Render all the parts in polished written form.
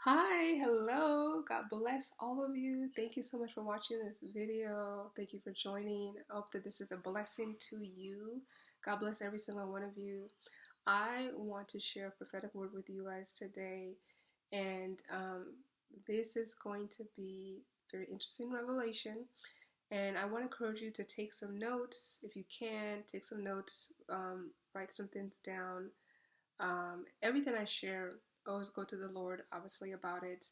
Hi, hello. God bless all of you. Thank you so much for watching this video. Thank you for joining. I hope that this is a blessing to you. God bless every single one of you. I want to share a prophetic word with you guys today, and this is going to be very interesting revelation. And I want to encourage you to take some notes if you can. Take some notes, write some things down. Everything I share, always go to the Lord, obviously, about it.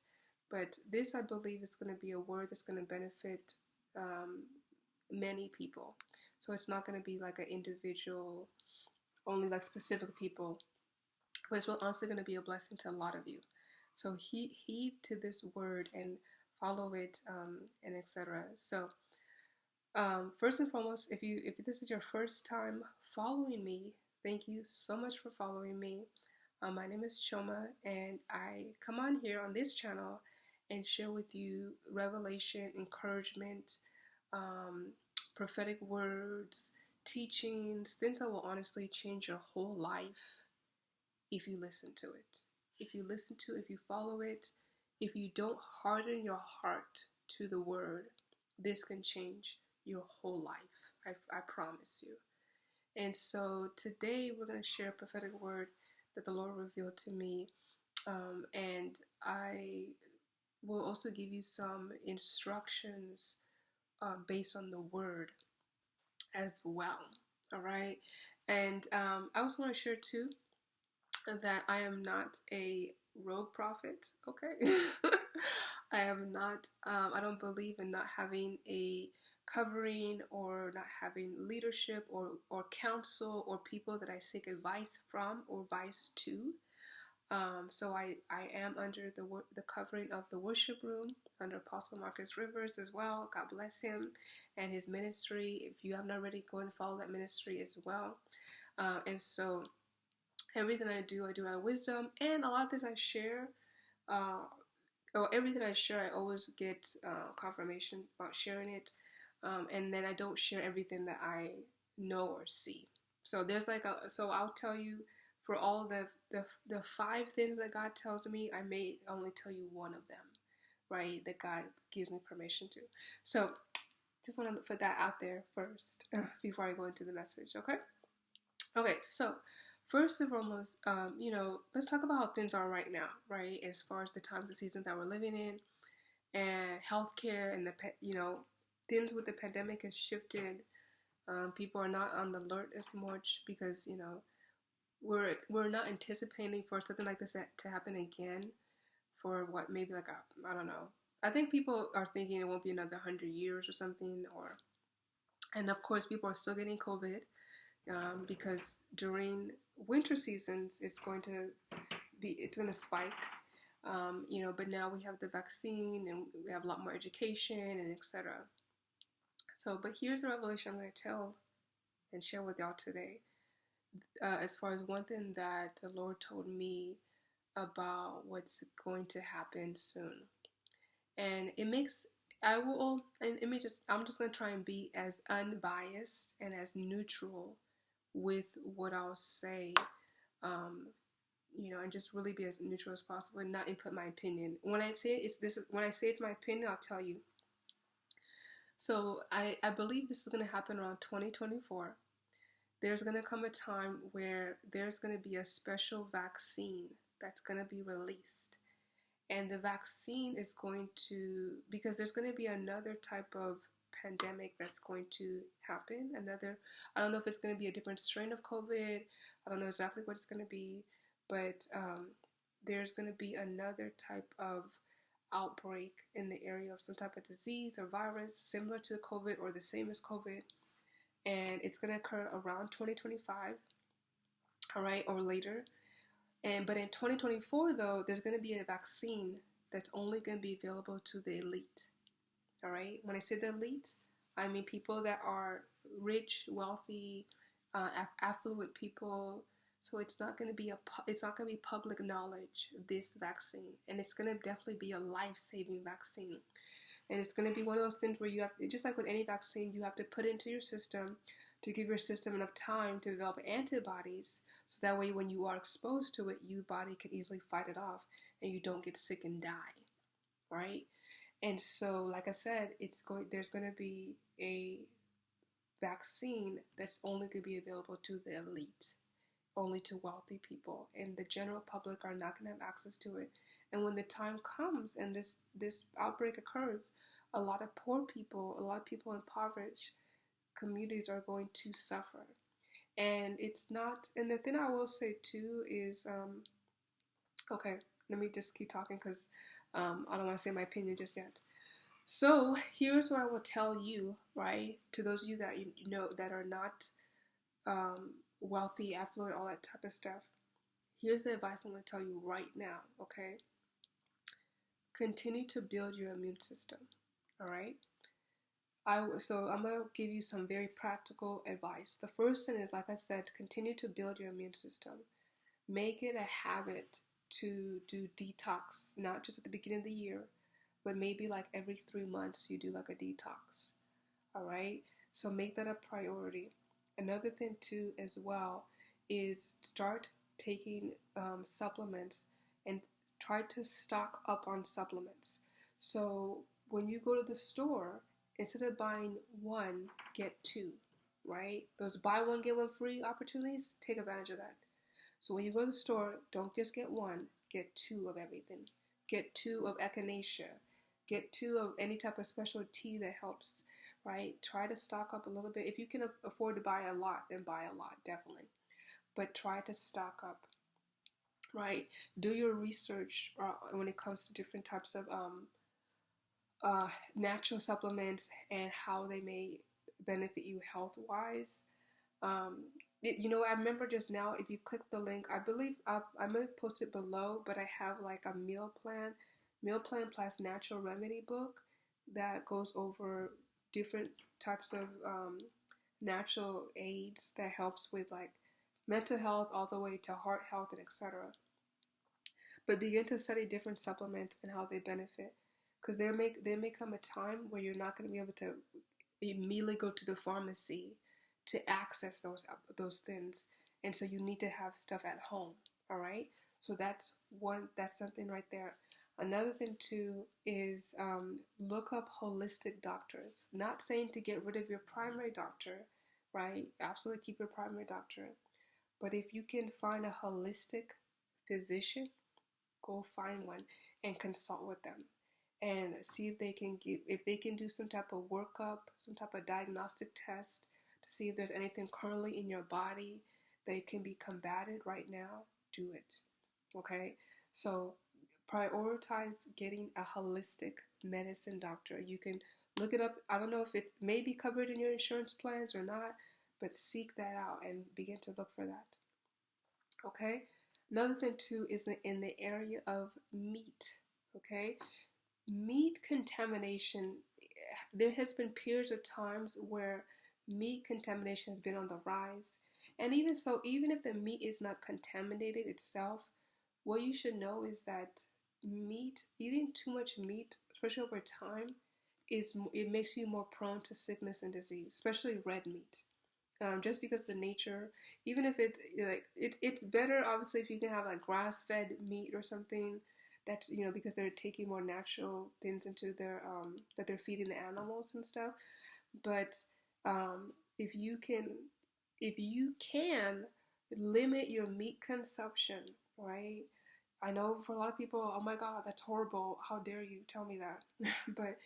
But this, I believe, is going to be a word that's going to benefit um, many people. So it's not going to be like an individual, only like specific people, but it's honestly going to be a blessing to a lot of you. So heed to this word and follow it, and etc. So first and foremost, if this is your first time following me, thank you so much for following me. My name is Chioma, and I come on here on this channel and share with you revelation, encouragement, um, prophetic words, teachings, things that will honestly change your whole life if you listen to it. If you follow it, if you don't harden your heart to the word, this can change your whole life. I promise you. And so today we're going to share a prophetic word that the Lord revealed to me. And I will also give you some instructions based on the word as well. All right. And I also want to share too that I am not a rogue prophet. Okay. I am not, I don't believe in not having a covering or not having leadership or counsel or people that I seek advice from or advice to. So I am under the covering of the worship room under Apostle Marcus Rivers as well. God bless him and his ministry. If you have not already, go and follow that ministry as well. And so everything I do out of wisdom, and a lot of things I share. Or everything I share, I always get confirmation about sharing it, and then I don't share everything that I know or see. So there's so I'll tell you for all the five things that God tells me, I may only tell you one of them, right? That God gives me permission to. So just want to put that out there first before I go into the message. Okay. So first and foremost, let's talk about how things are right now, right? As far as the times and seasons that we're living in, and healthcare, and things with the pandemic has shifted. People are not on the alert as much because we're not anticipating for something like this to happen again. For what, maybe I don't know. I think people are thinking it won't be another 100 years or something, and of course people are still getting COVID. Because during winter seasons it's going to spike. But now we have the vaccine and we have a lot more education and etc. So, but here's the revelation I'm going to tell and share with y'all today. As far as one thing that the Lord told me about what's going to happen soon, and it makes I'm just going to try and be as unbiased and as neutral with what I'll say, and just really be as neutral as possible and not input my opinion. When I say it's my opinion, I'll tell you. So I believe this is going to happen around 2024. There's going to come a time where there's going to be a special vaccine that's going to be released. And the vaccine is going to, because there's going to be another type of pandemic that's going to happen. I don't know if it's going to be a different strain of COVID. I don't know exactly what it's going to be, but there's going to be another type of outbreak in the area of some type of disease or virus similar to COVID or the same as COVID. And it's going to occur around 2025, all right, or later. But in 2024, though, there's going to be a vaccine that's only going to be available to the elite. All right. When I say the elite, I mean people that are rich, wealthy, affluent people. So it's not going to be public knowledge, this vaccine, and it's going to definitely be a life-saving vaccine. And it's going to be one of those things where you have, just like with any vaccine, you have to put it into your system to give your system enough time to develop antibodies, so that way when you are exposed to it, your body can easily fight it off. and you don't get sick and die, right? And so, like I said, there's going to be a vaccine that's only going to be available to the elite, only to wealthy people, and the general public are not going to have access to it. And when the time comes and this outbreak occurs, a lot of poor people, a lot of people in impoverished communities are going to suffer. And it's not. And the thing I will say too is, okay, let me just keep talking because I don't want to say my opinion just yet. So here's what I will tell you, right? To those of you that you know that are not wealthy, affluent, all that type of stuff. Here's the advice I'm going to tell you right now, okay? Continue to build your immune system, all right? So I'm going to give you some very practical advice. The first thing is, like I said, continue to build your immune system. Make it a habit to do detox, not just at the beginning of the year, but maybe like every 3 months you do like a detox, all right? So make that a priority. Another thing too as well is start taking supplements and try to stock up on supplements. So when you go to the store, instead of buying one, get two, right? Those buy one, get one free opportunities, take advantage of that. So when you go to the store, don't just get one, get two of everything. Get two of echinacea. Get two of any type of special tea that helps, right? Try to stock up a little bit. If you can afford to buy a lot, then buy a lot, definitely. But try to stock up, right? Do your research when it comes to different types of natural supplements and how they may benefit you health-wise. I remember just now, if you click the link, I believe I may post it below, but I have like a meal plan plus natural remedy book that goes over different types of natural aids that helps with like mental health all the way to heart health and etc. But begin to study different supplements and how they benefit, because there may come a time where you're not going to be able to immediately go to the pharmacy to access those things, and so you need to have stuff at home. All right, so that's something right there. Another thing too is look up holistic doctors. Not saying to get rid of your primary doctor, right? Absolutely keep your primary doctor, but if you can find a holistic physician, go find one and consult with them and see if they can do some type of workup, some type of diagnostic test to see if there's anything currently in your body that can be combated right now. Do it. Okay? So prioritize getting a holistic medicine doctor. You can look it up. I don't know if it may be covered in your insurance plans or not, but seek that out and begin to look for that. Okay? Another thing too is in the area of meat. Okay? Meat contamination, there has been periods of times where meat contamination has been on the rise. And even so, even if the meat is not contaminated itself, what you should know is that eating too much meat, especially over time, it makes you more prone to sickness and disease, especially red meat. Just because the nature, even if it's better obviously if you can have like grass-fed meat or something. That's because they're taking more natural things into their that they're feeding the animals and stuff. But if you can limit your meat consumption, right? I know for a lot of people, oh my God, that's horrible. How dare you tell me that? But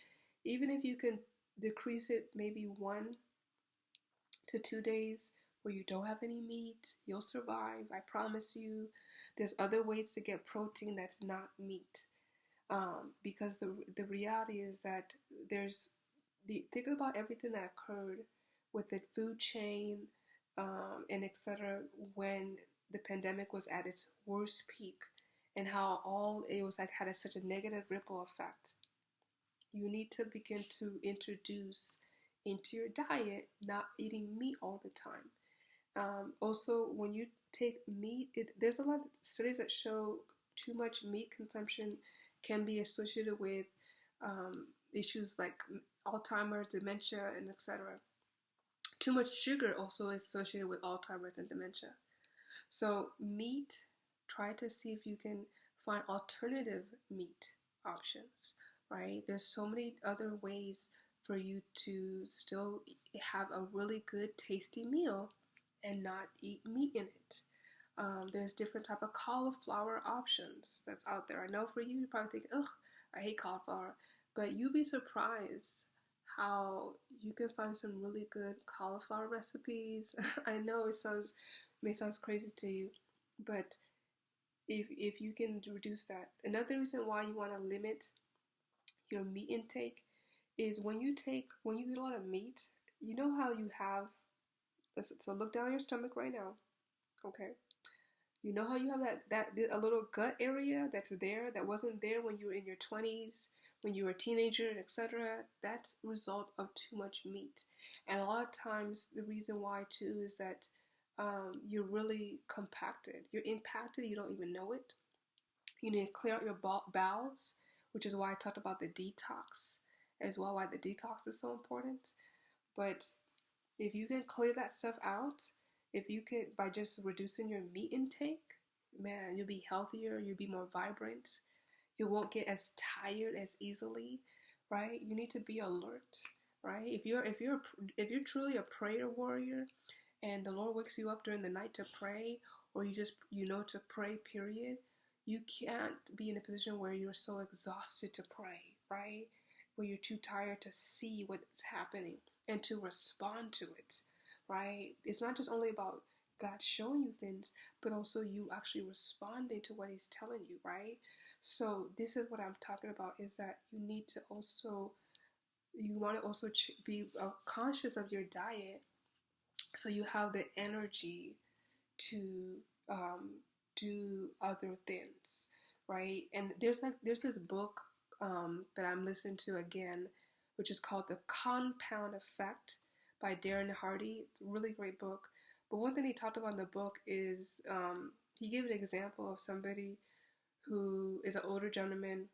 even if you can decrease it maybe 1 to 2 days where you don't have any meat, you'll survive. I promise you. There's other ways to get protein that's not meat, because the reality is that think about everything that occurred with the food chain and etc. when the pandemic was at its worst peak, and how all it was like had such a negative ripple effect. You need to begin to introduce into your diet not eating meat all the time. Also, when you take meat, there's a lot of studies that show too much meat consumption can be associated with issues like Alzheimer's, dementia, and etc. Too much sugar also is associated with Alzheimer's and dementia. So meat, try to see if you can find alternative meat options, right? There's so many other ways for you to still have a really good tasty meal and not eat meat in it. There's different type of cauliflower options that's out there. I know for you, you probably think, ugh, I hate cauliflower, but you'd be surprised how you can find some really good cauliflower recipes. I know may sound crazy to you, but if you can reduce that. Another reason why you want to limit your meat intake is when you eat a lot of meat, you know how you have, so look down your stomach right now, okay? You know how you have that a little gut area that's there that wasn't there when you were in your 20s, when you were a teenager, etc. That's a result of too much meat. And a lot of times the reason why too is that you're really compacted. You're impacted, you don't even know it. You need to clear out your bowels, which is why I talked about the detox as well, why the detox is so important. But if you can clear that stuff out, if you could, by just reducing your meat intake, man, you'll be healthier, you'll be more vibrant, you won't get as tired as easily, right? You need to be alert, right? If you're truly a prayer warrior, and the Lord wakes you up during the night to pray, or you just to pray, period, you can't be in a position where you're so exhausted to pray, right? Where you're too tired to see what's happening and to respond to it, right? It's not just only about God showing you things, but also you actually responding to what He's telling you, right? So this is what I'm talking about, is that you want to also be conscious of your diet, so you have the energy to do other things, right? And there's this book that I'm listening to again, which is called The Compound Effect by Darren Hardy. It's a really great book. But one thing he talked about in the book is he gave an example of somebody who is an older gentleman,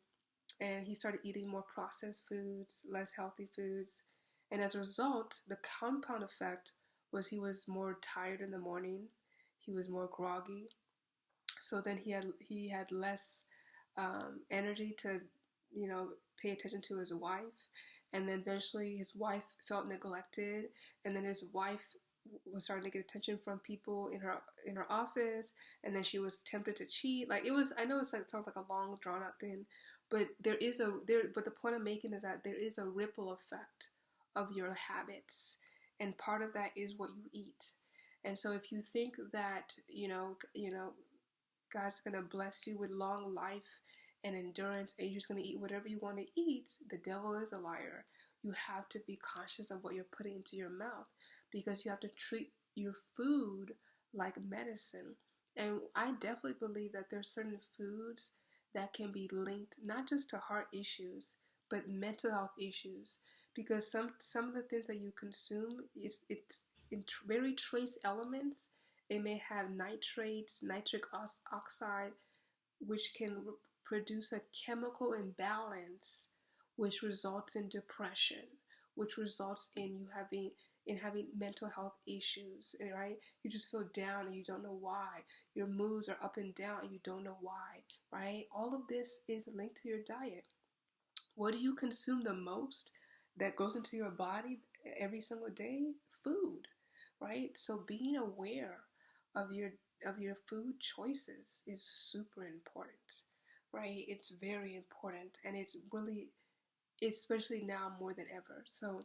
and he started eating more processed foods, less healthy foods. And as a result, the compound effect was he was more tired in the morning, he was more groggy. So then he had less energy to pay attention to his wife, and then eventually his wife felt neglected, and then his wife was starting to get attention from people in her office, and then she was tempted to cheat. Like, it was, I know it sounds like a long drawn out thing, but but the point I'm making is that there is a ripple effect of your habits, and part of that is what you eat. And so if you think that God's gonna bless you with long life and endurance, and you're just gonna eat whatever you want to eat, the devil is a liar. You have to be conscious of what you're putting into your mouth, because you have to treat your food like medicine. And I definitely believe that there's certain foods that can be linked not just to heart issues, but mental health issues. Because some of the things that you consume it's in very trace elements. It may have nitrates, nitric oxide, which can produce a chemical imbalance, which results in depression, which results in you having mental health issues, right? You just feel down and you don't know why. Your moods are up and down and you don't know why, right? All of this is linked to your diet. What do you consume the most that goes into your body every single day? Food, right? So being aware of your food choices is super important, right? It's very important, and it's really, especially now more than ever. So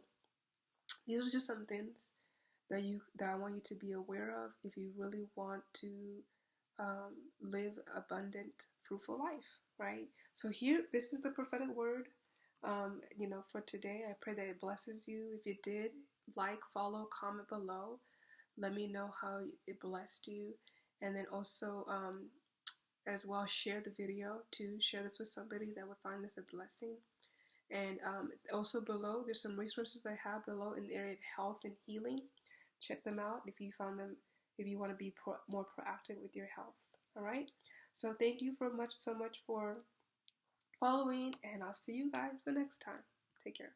these are just some things that I want you to be aware of if you really want to live abundant, fruitful life, right? So this is the prophetic word, for today. I pray that it blesses you. If it did, like, follow, comment below. Let me know how it blessed you, and then also as well, share the video to share this with somebody that would find this a blessing. And also below, there's some resources I have below in the area of health and healing. Check them out if you found them, if you want to be more proactive with your health. All right. So thank you so much for following, and I'll see you guys the next time. Take care.